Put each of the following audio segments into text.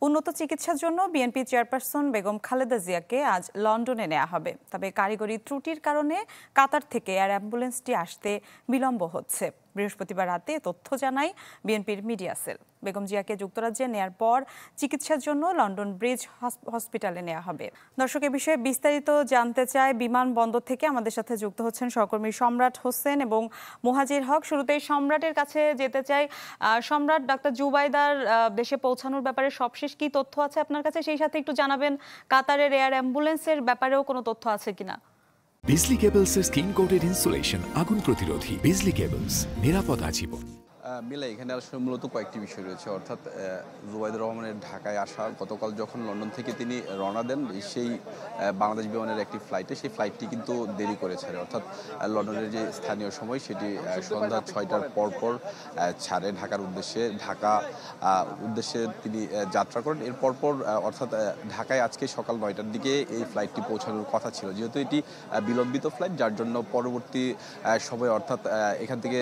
উন্নত চিকিৎসার জন্য বিএনপি চেয়ারপারসন বেগম খালেদা জিয়াকে আজ লন্ডনে নেওয়া হবে। তবে কারিগরি ত্রুটির কারণে কাতার থেকে এয়ার অ্যাম্বুলেন্সটি আসতে বিলম্ব হচ্ছে। বৃহস্পতিবার রাতে তথ্য জানায় বিএনপির মিডিয়া সেল। বেগম জিয়াকে যুক্তরাজ্যে নেয়ার পর চিকিৎসার জন্য লন্ডন ব্রিজ হসপিটালে নেওয়া হবে। দর্শক, এ বিষয়ে বিস্তারিত জানতে চায় বিমানবন্দর থেকে আমাদের সাথে যুক্ত হচ্ছেন সহকর্মী সম্রাট হোসেন এবং মুহাজির হক। শুরুতেই সম্রাটের কাছে যেতে চাই। সম্রাট, ডাক্তার জুবাইদার দেশে পৌঁছানোর ব্যাপারে সবশেষ কি তথ্য আছে আপনার কাছে? সেই সাথে একটু জানাবেন কাতারের এয়ার অ্যাম্বুলেন্সের ব্যাপারেও কোনো তথ্য আছে কিনা। বিজলি কেবলসের স্কিন কোটেড ইনসুলেশন আগুন প্রতিরোধী। বিজলি কেবলস, নিরাপদ আজীবন। মিলা, এখানে আসলে মূলত কয়েকটি বিষয় রয়েছে। অর্থাৎ জুবাইদুর রহমানের ঢাকায় আসা, গতকাল যখন লন্ডন থেকে তিনি রওনা দেন সেই বাংলাদেশ বিমানের একটি ফ্লাইটে, সেই ফ্লাইটটি কিন্তু দেরি করে ছাড়ে। অর্থাৎ লন্ডনের যে স্থানীয় সময় সেটি সন্ধ্যা 6টার পরপর ছাড়ে ঢাকার উদ্দেশ্যে। উদ্দেশ্যে তিনি যাত্রা করেন। এর পরপর অর্থাৎ ঢাকায় আজকে সকাল 9টার দিকে এই ফ্লাইটটি পৌঁছানোর কথা ছিল। যেহেতু এটি বিলম্বিত ফ্লাইট, যার জন্য পরবর্তী সময় অর্থাৎ এখান থেকে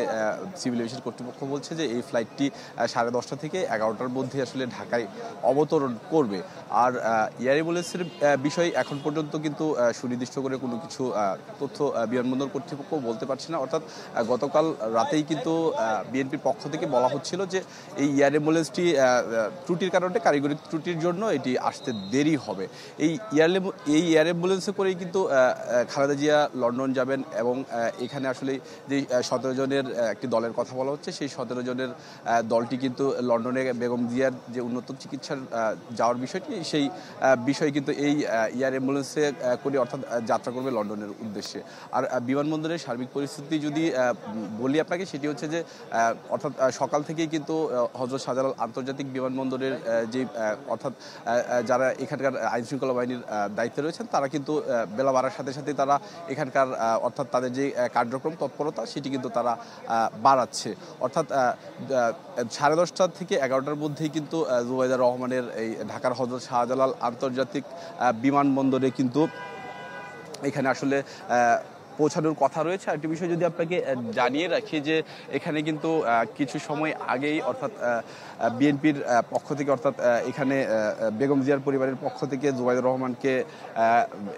সিভিল এভিয়েশন কর্তৃপক্ষ বলছে যে এই ফ্লাইটটি 10:30 থেকে 11টার মধ্যে আসলে ঢাকায় অবতরণ করবে। আর এয়ার অ্যাম্বুলেন্সের বিষয় এখন পর্যন্ত কিন্তু সুনির্দিষ্ট করে কোনো কিছু তথ্য বিমানবন্দর কর্তৃপক্ষ বলতে পারছে না। অর্থাৎ গতকাল রাতেই কিন্তু বিএনপির পক্ষ থেকে বলা হচ্ছিল যে এই এয়ার অ্যাম্বুলেন্সটি ত্রুটির কারণে, কারিগরি ত্রুটির জন্য এটি আসতে দেরি হবে। এই এয়ার অ্যাম্বুলেন্সে করেই কিন্তু খালেদা জিয়া লন্ডন যাবেন এবং এখানে আসলে যে 17 জনের একটি দলের কথা বলা হচ্ছে, সেই 17 জনের দলটি কিন্তু লন্ডনে বেগম জিয়ার যে উন্নত চিকিৎসার যাওয়ার বিষয়টি, সেই বিষয় কিন্তু এই এয়ার অ্যাম্বুলেন্সে করে অর্থাৎ যাত্রা করবে লন্ডনের উদ্দেশ্যে। আর বিমানবন্দরের সার্বিক পরিস্থিতি যদি বলি আপনাকে, সেটি হচ্ছে যে অর্থাৎ সকাল থেকেই কিন্তু হযরত শাহজালাল আন্তর্জাতিক বিমানবন্দরের যে অর্থাৎ যারা এখানকার আইনশৃঙ্খলা বাহিনীর দায়িত্বে রয়েছেন, তারা কিন্তু বেলা বাড়ার সাথে সাথে তারা এখানকার অর্থাৎ তাদের যে কার্যক্রম তৎপরতা সেটি কিন্তু তারা বাড়াচ্ছে। অর্থাৎ 10:30 থেকে 11টার মধ্যেই কিন্তু জুবাইদুর রহমানের এই ঢাকার হযরত শাহজালাল আন্তর্জাতিক বিমানবন্দরে কিন্তু এখানে আসলে পৌঁছানোর কথা রয়েছে। আরেকটি বিষয় যদি আপনাকে জানিয়ে রাখি যে এখানে কিন্তু কিছু সময় আগেই অর্থাৎ বিএনপির পক্ষ থেকে অর্থাৎ এখানে বেগম জিয়ার পরিবারের পক্ষ থেকে জুবাইদুর রহমানকে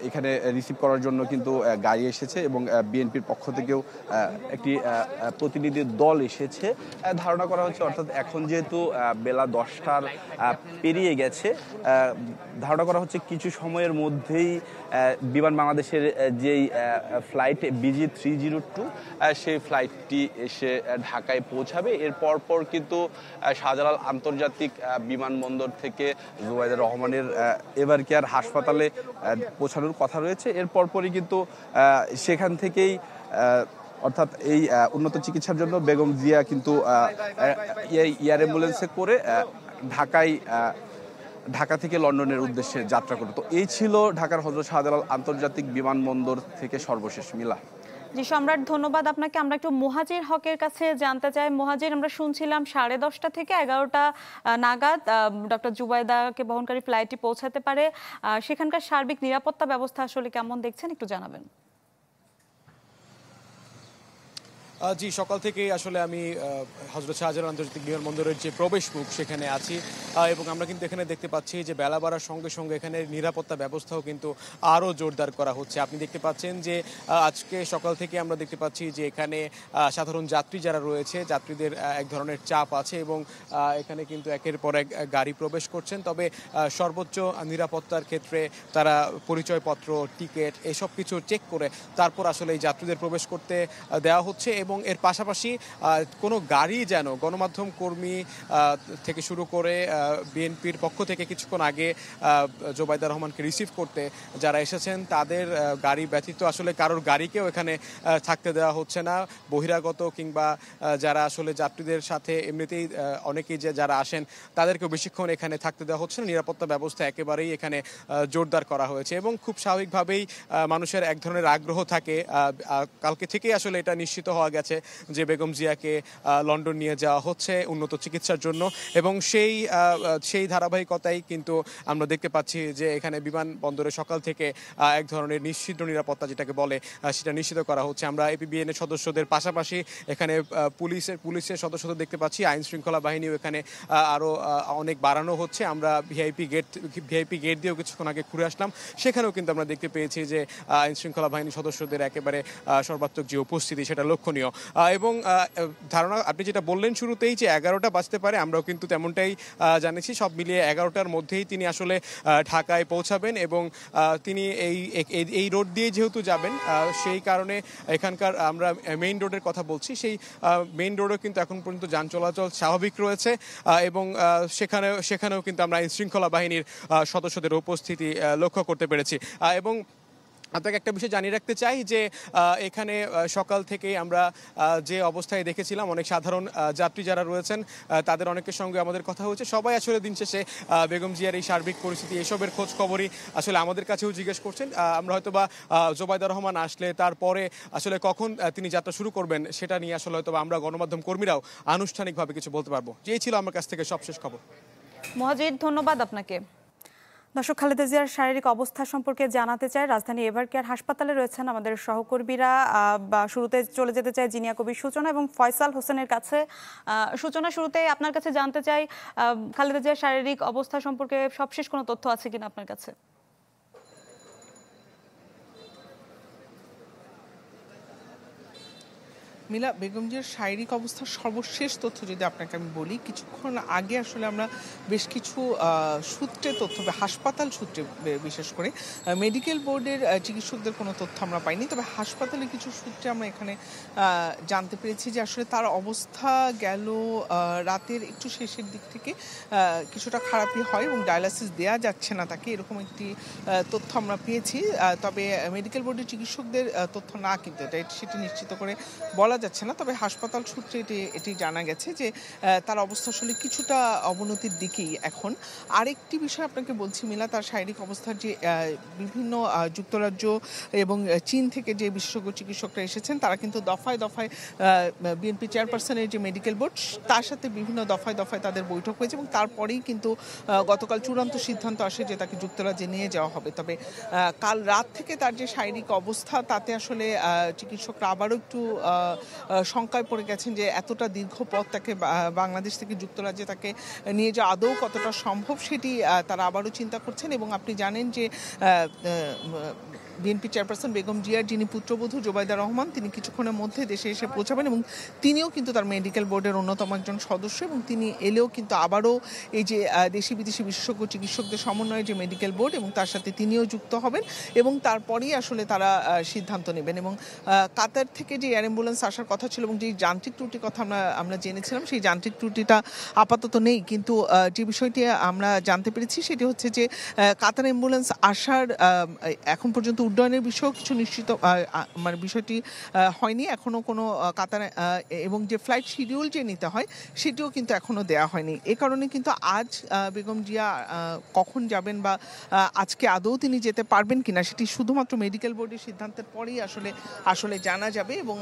এখানে রিসিভ করার জন্য কিন্তু গাড়ি এসেছে এবং বিএনপির পক্ষ থেকেও একটি প্রতিনিধি দল এসেছে। ধারণা করা হচ্ছে অর্থাৎ এখন যেহেতু বেলা 10টার পেরিয়ে গেছে, ধারণা করা হচ্ছে কিছু সময়ের মধ্যেই বিমান বাংলাদেশের যেই ফ্লাইট BG302 সেই ফ্লাইটটি এসে ঢাকায় পৌঁছাবে। এর পরপর কিন্তু শাহজালাল আন্তর্জাতিক বিমানবন্দর থেকে জুবাইদুর রহমানের এভার কেয়ার হাসপাতালে পৌঁছানোর কথা রয়েছে। এর পরপরই কিন্তু সেখান থেকেই অর্থাৎ এই উন্নত চিকিৎসার জন্য বেগম জিয়া কিন্তু এয়ার অ্যাম্বুলেন্সে করে ঢাকা থেকে লন্ডনের উদ্দেশ্যে যাত্রা করবে। তো এই ছিল ঢাকার হযরত শাহজালাল আন্তর্জাতিক বিমানবন্দর থেকে সর্বশেষ। মিলা। জি সম্রাট, ধন্যবাদ আপনাকে। আমরা একটু মুহাজির হকের কাছে জানতে চাই। মুহাজির, আমরা শুনছিলাম 10:30 থেকে 11টা নাগাদ ডক্টর জুবাইদাকে বহনকারী ফ্লাইটটি পৌঁছাতে পারে। সেখানকার সার্বিক নিরাপত্তা ব্যবস্থা আসলে কেমন দেখছেন, একটু জানাবেন। জি, সকাল থেকেই আসলে আমি হযরত শাহজালাল আন্তর্জাতিক বিমানবন্দরের যে প্রবেশ মুখ সেখানে আছি এবং আমরা কিন্তু এখানে দেখতে পাচ্ছি যে বেলা বাড়ার সঙ্গে সঙ্গে এখানে নিরাপত্তা ব্যবস্থাও কিন্তু আরও জোরদার করা হচ্ছে। আপনি দেখতে পাচ্ছেন যে আজকে সকাল থেকে আমরা দেখতে পাচ্ছি যে এখানে সাধারণ যাত্রী যারা রয়েছে, যাত্রীদের এক ধরনের চাপ আছে এবং এখানে কিন্তু একের পর এক গাড়ি প্রবেশ করছেন। তবে সর্বোচ্চ নিরাপত্তার ক্ষেত্রে তারা পরিচয়পত্র, টিকিট এসব কিছু চেক করে তারপর আসলে এই যাত্রীদের প্রবেশ করতে দেওয়া হচ্ছে। এবং এর পাশাপাশি কোনো গাড়ি যেন গণমাধ্যম কর্মী থেকে শুরু করে বিএনপির পক্ষ থেকে কিছুক্ষণ আগে জুবাইদুর রহমানকে রিসিভ করতে যারা এসেছেন তাদের গাড়ি ব্যতীত আসলে কারোর গাড়িকেও এখানে থাকতে দেওয়া হচ্ছে না। বহিরাগত কিংবা যারা আসলে যাত্রীদের সাথে এমনিতেই অনেকেই যারা আসেন তাদেরকেও বেশিক্ষণ এখানে থাকতে দেওয়া হচ্ছে না। নিরাপত্তা ব্যবস্থা একেবারেই এখানে জোরদার করা হয়েছে এবং খুব স্বাভাবিকভাবেই মানুষের এক ধরনের আগ্রহ থাকে। কালকে থেকেই আসলে এটা নিশ্চিত হওয়া গেছে যে বেগম জিয়াকে লন্ডন নিয়ে যাওয়া হচ্ছে উন্নত চিকিৎসার জন্য, এবং সেই ধারাবাহিকতাই কিন্তু আমরা দেখতে পাচ্ছি যে এখানে বিমানবন্দরে সকাল থেকে এক ধরনের নিশ্চিত নিরাপত্তা যেটাকে বলে সেটা নিশ্চিত করা হচ্ছে। আমরা এপিবিএন এর সদস্যদের পাশাপাশি এখানে পুলিশের সদস্যদের দেখতে পাচ্ছি, আইন শৃঙ্খলা বাহিনীও এখানে আরও অনেক বাড়ানো হচ্ছে। আমরা ভিআইপি গেট দিয়েও কিছুক্ষণ আগে ঘুরে আসলাম, সেখানেও কিন্তু আমরা দেখতে পেয়েছি যে আইন শৃঙ্খলা বাহিনীর সদস্যদের একেবারে সর্বাত্মক যে উপস্থিতি সেটা লক্ষণীয়। এবং ধারণা আপনি যেটা বললেন শুরুতেই যে 11টা বাজতে পারে, আমরাও কিন্তু তেমনটাই জানিয়েছি। সব মিলিয়ে 11টার মধ্যেই তিনি আসলে ঢাকায় পৌঁছাবেন, এবং তিনি এই রোড দিয়ে যেহেতু যাবেন সেই কারণে এখানকার আমরা মেইন রোডের কথা বলছি, সেই মেইন রোডও কিন্তু এখন পর্যন্ত যান চলাচল স্বাভাবিক রয়েছে, এবং সেখানেও কিন্তু আমরা আইন শৃঙ্খলা বাহিনীর সদস্যদের উপস্থিতি লক্ষ্য করতে পেরেছি। এবং আপনাকে একটা বিষয় জানিয়ে রাখতে চাই যে এখানে সকাল থেকেই আমরা যে অবস্থায় দেখেছিলাম, অনেক সাধারণ যাত্রী যারা রয়েছেন তাদের অনেকের সঙ্গে আমাদের কথা হয়েছে। সবাই আসলে দিন শেষে বেগম জিয়ার এই সার্বিক পরিস্থিতি এসবের খোঁজ খবরই আসলে আমাদের কাছেও জিজ্ঞেস করছেন। আমরা হয়তোবা জোবাইদা রহমান আসলে তারপরে আসলে কখন তিনি যাত্রা শুরু করবেন সেটা নিয়ে আসলে হয়তোবা আমরা গণমাধ্যম কর্মীরাও আনুষ্ঠানিকভাবে কিছু বলতে পারবো। এই ছিল আমার কাছ থেকে সবশেষ খবর। মহাজিদ, ধন্যবাদ আপনাকে। দর্শক, খালেদা জিয়ার শারীরিক অবস্থা সম্পর্কে জানাতে চাই, রাজধানী এভারকেয়ার হাসপাতালে রয়েছেন আমাদের সহকর্মীরা। শুরুতে চলে যেতে চাই জিনিয়া কবির সূচনা এবং ফয়সাল হোসেনের কাছে। সূচনা, শুরুতে আপনার কাছে জানতে চাই খালেদা জিয়ার শারীরিক অবস্থা সম্পর্কে সবশেষ কোনো তথ্য আছে কিনা আপনার কাছে? মিলা, বেগম জিয়ার শারীরিক অবস্থার সর্বশেষ তথ্য যদি আপনাকে আমি বলি, কিছুক্ষণ আগে আসলে আমরা বেশ কিছু সূত্রে তথ্য, হাসপাতাল সূত্রে বিশেষ করে মেডিকেল বোর্ডের চিকিৎসকদের কোনো তথ্য আমরা পাইনি, তবে হাসপাতালের কিছু সূত্রে আমরা এখানে জানতে পেরেছি যে আসলে তার অবস্থা গেল রাতের একটু শেষের দিক থেকে কিছুটা খারাপই হয় এবং ডায়ালাসিস দেওয়া যাচ্ছে না তাকে, এরকম একটি তথ্য আমরা পেয়েছি। তবে মেডিকেল বোর্ডের চিকিৎসকদের তথ্য না, কিন্তু সেটি নিশ্চিত করে বলা যাচ্ছে না। তবে হাসপাতাল সূত্রে এটি জানা গেছে যে তার অবস্থা আসলে কিছুটা অবনতির দিকেই এখন। আরেকটি বিষয় আপনাকে বলছি মিলা, তার শারীরিক অবস্থার যে বিভিন্ন যুক্তরাজ্য এবং চীন থেকে যে বিশেষজ্ঞ চিকিৎসকরা এসেছেন, তারা কিন্তু দফায় দফায় বিএনপি চেয়ারপারসনের যে মেডিকেল বোর্ড, তার সাথে বিভিন্ন দফায় দফায় তাদের বৈঠক হয়েছে, এবং তারপরেই কিন্তু গতকাল চূড়ান্ত সিদ্ধান্ত আসে যে তাকে যুক্তরাজ্যে নিয়ে যাওয়া হবে। তবে কাল রাত থেকে তার যে শারীরিক অবস্থা, তাতে আসলে চিকিৎসকরা আবারও একটু শঙ্কায় পড়ে গেছেন যে এতটা দীর্ঘ পথ তাকে বাংলাদেশ থেকে যুক্তরাজ্যে তাকে নিয়ে যাওয়া আদৌ কতটা সম্ভব, সেটি তারা আবারও চিন্তা করছেন। এবং আপনি জানেন যে বিএনপি চেয়ারপারসন বেগম জিয়ার যিনি পুত্রবধূ জোবাইদা রহমান, তিনি কিছুক্ষণের মধ্যে দেশে এসে পৌঁছাবেন, এবং তিনিও কিন্তু তার মেডিকেল বোর্ডের অন্যতম একজন সদস্য, এবং তিনি এলেও কিন্তু আবারও এই যে দেশি বিদেশি বিশেষজ্ঞ চিকিৎসকদের সমন্বয়ে যে মেডিকেল বোর্ড, এবং তার সাথে তিনিও যুক্ত হবেন, এবং তারপরেই আসলে তারা সিদ্ধান্ত নেবেন। এবং কাতার থেকে যে এয়ার অ্যাম্বুলেন্স আসার কথা ছিল এবং যে যান্ত্রিক ত্রুটির কথা আমরা জেনেছিলাম, সেই যান্ত্রিক ত্রুটিটা আপাতত নেই, কিন্তু যে বিষয়টি আমরা জানতে পেরেছি সেটি হচ্ছে যে কাতার অ্যাম্বুলেন্স আসার এখন পর্যন্ত উড্ডয়নের বিষয়েও কিছু নিশ্চিত মানে বিষয়টি হয়নি এখনো কোনো কাতার, এবং যে ফ্লাইট শিডিউল যে নিতে হয় সেটিও কিন্তু এখনো দেওয়া হয়নি। এ কারণে কিন্তু আজ বেগম জিয়া কখন যাবেন বা আজকে আদৌ তিনি যেতে পারবেন কিনা সেটি শুধুমাত্র মেডিকেল বোর্ডের সিদ্ধান্তের পরেই আসলে জানা যাবে, এবং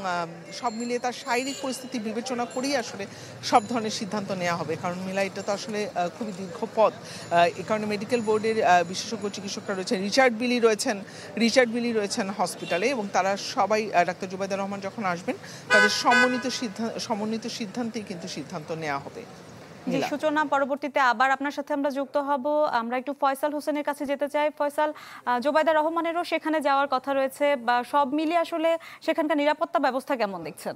সব মিলিয়ে তার শারীরিক পরিস্থিতি বিবেচনা করেই আসলে সব ধরনের সিদ্ধান্ত নেওয়া হবে। কারণ মিলা, এটা তো আসলে খুবই দীর্ঘ পথ। এ কারণে মেডিকেল বোর্ডের বিশেষজ্ঞ চিকিৎসকরা রয়েছেন, রিচার্ড বিলি রয়েছেন হসপিটালে, এবং তারা সবাই ডাক্তার জোবাইদা রহমান যখন আসবেন তাদের সমন্বিত সিদ্ধান্তেই কিন্তু সিদ্ধান্ত নেওয়া হবে। সূচনা, পরবর্তীতে আবার আপনার সাথে আমরা যুক্ত হব। আমরা একটু ফয়সাল হোসেনের কাছে যেতে চাই। ফয়সাল, জোবাইদা রহমানেরও সেখানে যাওয়ার কথা রয়েছে, বা সব মিলিয়ে আসলে সেখানকার নিরাপত্তা ব্যবস্থা কেমন দেখছেন?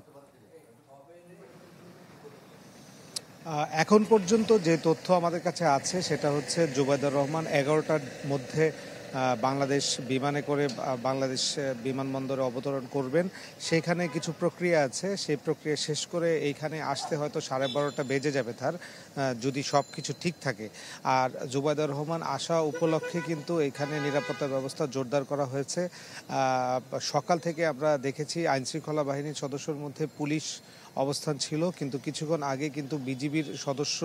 এখন পর্যন্ত যে তথ্য আমাদের কাছে আছে সেটা হচ্ছে জোবাইদা রহমান 11টার মধ্যে বাংলাদেশ বিমানে করে বাংলাদেশ বিমানবন্দরে অবতরণ করবেন। সেখানে কিছু প্রক্রিয়া আছে, সেই প্রক্রিয়া শেষ করে এইখানে আসতে হয়তো 12:30 বেজে যাবে তার, যদি সব কিছু ঠিক থাকে। আর জোবাইদা রহমান আসা উপলক্ষে কিন্তু এখানে নিরাপত্তা ব্যবস্থা জোরদার করা হয়েছে। সকাল থেকে আমরা দেখেছি আইনশৃঙ্খলা বাহিনীর সদস্যর মধ্যে পুলিশ অবস্থান ছিল, কিন্তু কিছুক্ষণ আগে কিন্তু বিজিবির সদস্য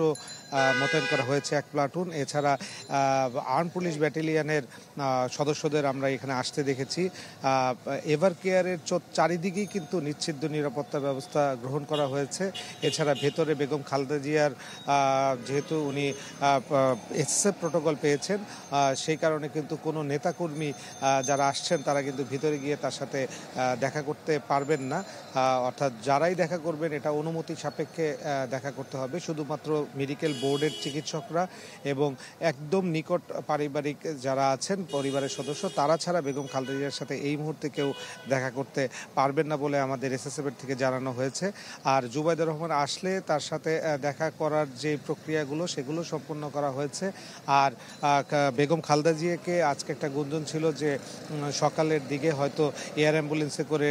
মোতায়েন করা হয়েছে 1 প্লাটুন। এছাড়া আর্ম পুলিশ ব্যাটালিয়নের সদস্যদের আমরা এখানে আসতে দেখেছি। এভার কেয়ারের চারিদিকেই কিন্তু নিশ্চিদ্র নিরাপত্তা ব্যবস্থা গ্রহণ করা হয়েছে। এছাড়া ভেতরে বেগম খালেদা জিয়ার যেহেতু উনি এসএসএফ প্রোটোকল পেয়েছেন, সেই কারণে কিন্তু কোনো নেতাকর্মী যারা আসছেন তারা কিন্তু ভিতরে গিয়ে তার সাথে দেখা করতে পারবেন না। অর্থাৎ যারাই দেখা করবেন এটা অনুমতি সাপেক্ষে দেখা করতে হবে। শুধুমাত্র মেডিকেল বোর্ডের চিকিৎসকরা এবং একদম নিকট পারিবারিক যারা আছেন পরিবারের সদস্য তারা ছাড়া বেগম খালেদা জিয়ার সাথে এই মুহূর্তে কেউ দেখা করতে পারবেন না বলে আমাদের এসএসএফের থেকে জানানো হয়েছে। আর জুবাইদুর রহমান আসলে তার সাথে দেখা করার যে প্রক্রিয়াগুলো সেগুলো সম্পন্ন করা হয়েছে। আর বেগম খালেদা জিয়াকে আজকে একটা গুঞ্জন ছিল যে সকালের দিকে হয়তো এয়ার অ্যাম্বুলেন্সে করে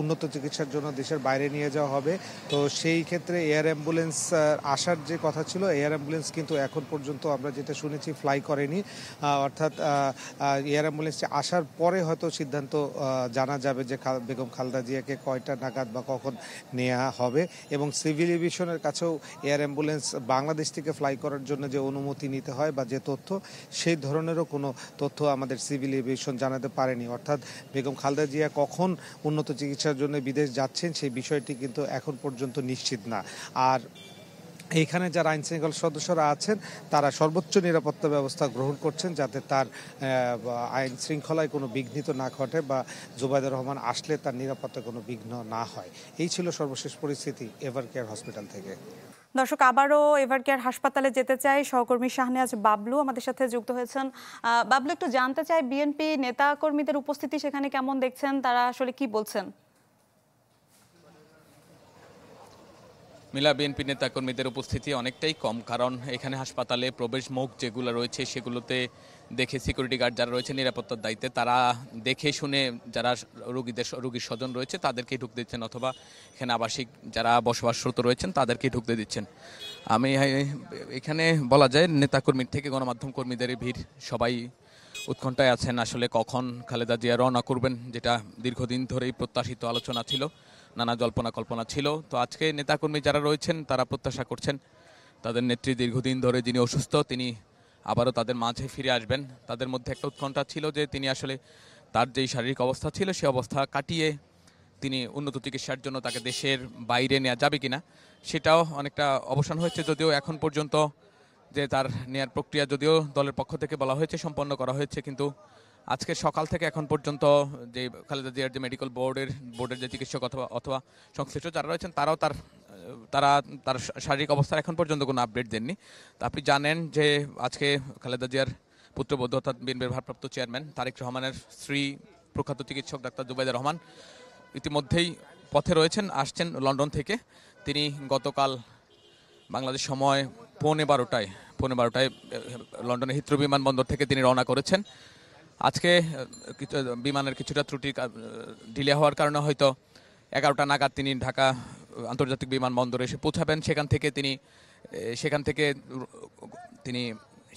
উন্নত চিকিৎসার জন্য দেশের বাইরে নিয়ে যাওয়া হবে। তো সেই ক্ষেত্রে এয়ার অ্যাম্বুলেন্স আসার যে কথা ছিল, এয়ার অ্যাম্বুলেন্স কিন্তু এখন পর্যন্ত আমরা যেটা শুনেছি ফ্লাই করেনি। অর্থাৎ এয়ার অ্যাম্বুলেন্সটি আসার পরে হয়তো সিদ্ধান্ত জানা যাবে যে বেগম খালেদা জিয়াকে কয়টা নাগাদ বা কখন নেওয়া হবে। এবং সিভিল এভিয়েশনের কাছেও এয়ার অ্যাম্বুলেন্স বাংলাদেশ থেকে ফ্লাই করার জন্য যে অনুমতি নিতে হয় বা যে তথ্য, সেই ধরনেরও কোনো তথ্য আমাদের সিভিল এভিয়েশন জানাতে পারেনি। অর্থাৎ বেগম খালেদা জিয়া কখন উন্নত চিকিৎসার জন্য বিদেশ যাচ্ছেন সেই বিষয়টি কিন্তু এখন পর্যন্ত নিশ্চিত না। আর এইখানে যারা আইন শৃঙ্খলা সদস্যরা আছেন তারা সর্বোচ্চ নিরাপত্তা ব্যবস্থা গ্রহণ করছেন যাতে তার আইন শৃঙ্খলায় কোনো বিঘ্নিত না ঘটে বা জুবাইদুর রহমান আসলে তার নিরাপত্তায় কোনো বিঘ্ন না হয়। এই ছিল সর্বশেষ পরিস্থিতি এভার কেয়ার হসপিটাল থেকে। দর্শক, আবারও এভার কেয়ার হাসপাতালে যেতে চাই। সহকর্মী শাহনেওয়াজ বাবলু আমাদের সাথে যুক্ত হয়েছেন। বাবলু, একটু জানতে চাই বিএনপি নেতা কর্মীদের উপস্থিতি সেখানে কেমন দেখছেন, তারা আসলে কি বলছেন? মিলা, বিএনপি নেতাকর্মীদের উপস্থিতি অনেকটাই কম, কারণ এখানে হাসপাতালে প্রবেশ মুখ যেগুলো রয়েছে সেগুলোতে দেখে সিকিউরিটি গার্ড যারা রয়েছে নিরাপত্তার দায়িত্বে তারা দেখে শুনে যারা রোগীর স্বজন রয়েছে তাদেরকেই ঢুকতে দিচ্ছেন, অথবা এখানে আবাসিক যারা বসবাসরত রয়েছেন তাদেরকেই ঢুকতে দিচ্ছেন। আমি এখানে বলা যায় নেতাকর্মীর থেকে গণমাধ্যম কর্মীদের ভিড়, সবাই উৎকণ্ঠায় আছেন আসলে কখন খালেদা জিয়া রওনা করবেন, যেটা দীর্ঘদিন ধরেই প্রত্যাশিত আলোচনা ছিল, নানা জল্পনা কল্পনা ছিল। তো আজকে নেতাকর্মী যারা রয়েছেন তারা প্রত্যাশা করছেন তাদের নেত্রী দীর্ঘদিন ধরে যিনি অসুস্থ তিনি আবারও তাদের মাঝে ফিরে আসবেন। তাদের মধ্যে একটা উৎকণ্ঠা ছিল যে তিনি আসলে তার যেই শারীরিক অবস্থা ছিল সেই অবস্থা কাটিয়ে তিনি উন্নত চিকিৎসার জন্য তাকে দেশের বাইরে নেওয়া যাবে কিনা সেটাও অনেকটা অবসান হয়েছে। যদিও এখন পর্যন্ত যে তার নেয়ার প্রক্রিয়া যদিও দলের পক্ষ থেকে বলা হয়েছে সম্পন্ন করা হয়েছে, কিন্তু আজকে সকাল থেকে এখন পর্যন্ত যে খালেদা জিয়ার যে মেডিকেল বোর্ডের যে চিকিৎসক অথবা সংশ্লিষ্ট যারা রয়েছেন তারাও তার শারীরিক অবস্থার এখন পর্যন্ত কোনো আপডেট দেননি। তো আপনি জানেন যে আজকে খালেদা জিয়ার পুত্রবধূ অর্থাৎ বিএনপির ভারপ্রাপ্ত চেয়ারম্যান তারেক রহমানের স্ত্রী প্রখ্যাত চিকিৎসক ডাক্তার জুবাইদুর রহমান ইতিমধ্যেই পথে রয়েছেন, আসছেন লন্ডন থেকে। তিনি গতকাল বাংলাদেশ সময় পৌনে বারোটায় লন্ডনের হিথ্রো বিমানবন্দর থেকে তিনি রওনা করেছেন। আজকে বিমানের কিছুটা ত্রুটি ডিলে হওয়ার কারণে হয়তো 11টা নাগাদ তিনি ঢাকা আন্তর্জাতিক বিমানবন্দরে এসে পৌঁছাবেন।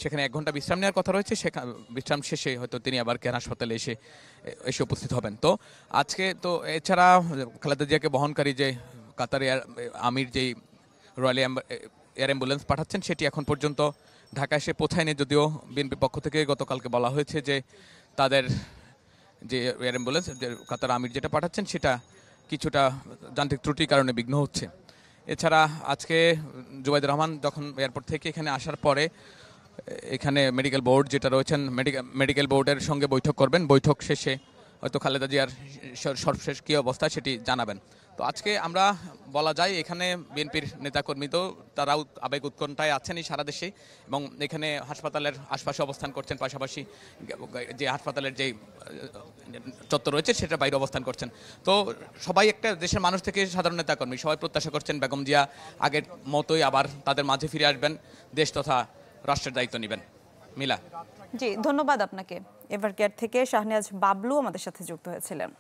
সেখানে 1 ঘন্টা বিশ্রাম নেওয়ার কথা রয়েছে। বিশ্রাম শেষে হয়তো তিনি আবার কেয়ার হাসপাতালে এসে উপস্থিত হবেন। তো আজকে তো এছাড়া খালেদা জিয়াকে বহনকারী যে কাতার আমির যেই রয়্যাল এয়ার অ্যাম্বুলেন্স পাঠাচ্ছেন সেটি এখন পর্যন্ত ঢাকা এসে পৌঁছায়নি, যদিও বিএনপির পক্ষ থেকে গতকালকে বলা হয়েছে যে তাদের যে এয়ার অ্যাম্বুলেন্স যে কাতার আমির যেটা পাঠাচ্ছেন সেটা কিছুটা যান্ত্রিক ত্রুটির কারণে বিঘ্ন হচ্ছে। এছাড়া আজকে জুবাইদুর রহমান যখন এয়ারপোর্ট থেকে এখানে আসার পরে এখানে মেডিকেল বোর্ড যেটা রয়েছেন মেডিকেল বোর্ডের সঙ্গে বৈঠক করবেন। বৈঠক শেষে হয়তো খালেদা জিয়ার সর্বশেষ কী অবস্থা সেটি জানাবেন। তো আজকে আমরা বলা যায় এখানে বিএনপির নেতাকর্মী তো তারাও আবেগ উৎকণ্ঠায় আছেনই সারা দেশে, এবং এখানে হাসপাতালের আশপাশে অবস্থান করছেন, পাশাপাশি যে হাসপাতালের যে চত্বর রয়েছে সেটা বাইরে অবস্থান করছেন। তো সবাই একটা দেশের মানুষ থেকে সাধারণ নেতাকর্মী সবাই প্রত্যাশা করছেন বেগম জিয়া আগের মতোই আবার তাদের মাঝে ফিরে আসবেন, দেশ তথা রাষ্ট্রের দায়িত্ব নেবেন। মিলা, জি ধন্যবাদ আপনাকে। এভার কেয়ার থেকে শাহনেওয়াজ বাবলু আমাদের সাথে যুক্ত হয়েছিলেন।